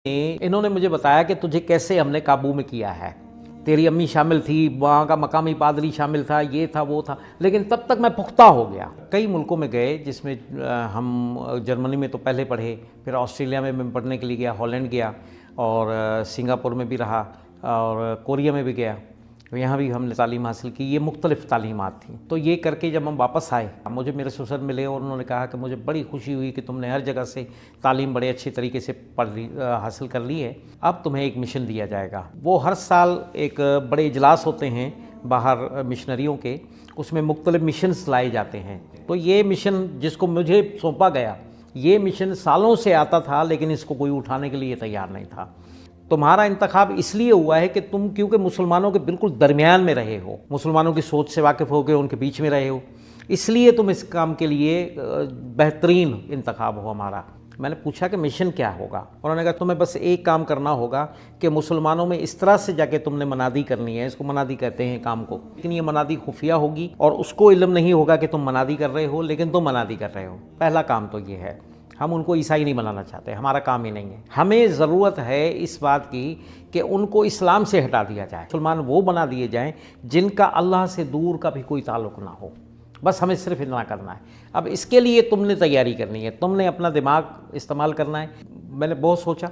انہوں نے مجھے بتایا کہ تجھے کیسے ہم نے قابو میں کیا ہے، تیری امی شامل تھی، وہاں کا مقامی پادری شامل تھا، یہ تھا وہ تھا، لیکن تب تک میں پختہ ہو گیا۔ کئی ملکوں میں گئے، جس میں ہم جرمنی میں تو پہلے پڑھے، پھر آسٹریلیا میں پڑھنے کے لیے گیا، ہالینڈ گیا، اور سنگاپور میں بھی رہا، اور کوریا میں بھی گیا، یہاں بھی ہم نے تعلیم حاصل کی۔ یہ مختلف تعلیمات تھیں۔ تو یہ کر کے جب ہم واپس آئے، مجھے میرے سسر ملے اور انہوں نے کہا کہ مجھے بڑی خوشی ہوئی کہ تم نے ہر جگہ سے تعلیم بڑے اچھے طریقے سے حاصل کر لی ہے، اب تمہیں ایک مشن دیا جائے گا۔ وہ ہر سال ایک بڑے اجلاس ہوتے ہیں باہر مشنریوں کے، اس میں مختلف مشنز لائے جاتے ہیں۔ تو یہ مشن جس کو مجھے سونپا گیا، یہ مشن سالوں سے آتا تھا، لیکن اس کو کوئی اٹھانے کے لیے تیار نہیں تھا۔ تمہارا انتخاب اس لیے ہوا ہے کہ تم کیونکہ مسلمانوں کے بالکل درمیان میں رہے ہو، مسلمانوں کی سوچ سے واقف ہو کے ان کے بیچ میں رہے ہو، اس لیے تم اس کام کے لیے بہترین انتخاب ہو ہمارا۔ میں نے پوچھا کہ مشن کیا ہوگا؟ انہوں نے کہا تمہیں بس ایک کام کرنا ہوگا کہ مسلمانوں میں اس طرح سے جا کے تم نے منادی کرنی ہے، اس کو منادی کہتے ہیں کام کو، لیکن یہ منادی خفیہ ہوگی اور اس کو علم نہیں ہوگا کہ تم منادی کر رہے ہو، لیکن تم منادی کر رہے ہو۔ پہلا کام تو یہ ہے۔ ہم ان کو عیسائی نہیں بنانا چاہتے، ہمارا کام ہی نہیں ہے۔ ہمیں ضرورت ہے اس بات کی کہ ان کو اسلام سے ہٹا دیا جائے، مسلمان وہ بنا دیے جائیں جن کا اللہ سے دور کا بھی کوئی تعلق نہ ہو، بس ہمیں صرف اتنا کرنا ہے۔ اب اس کے لیے تم نے تیاری کرنی ہے، تم نے اپنا دماغ استعمال کرنا ہے۔ میں نے بہت سوچا،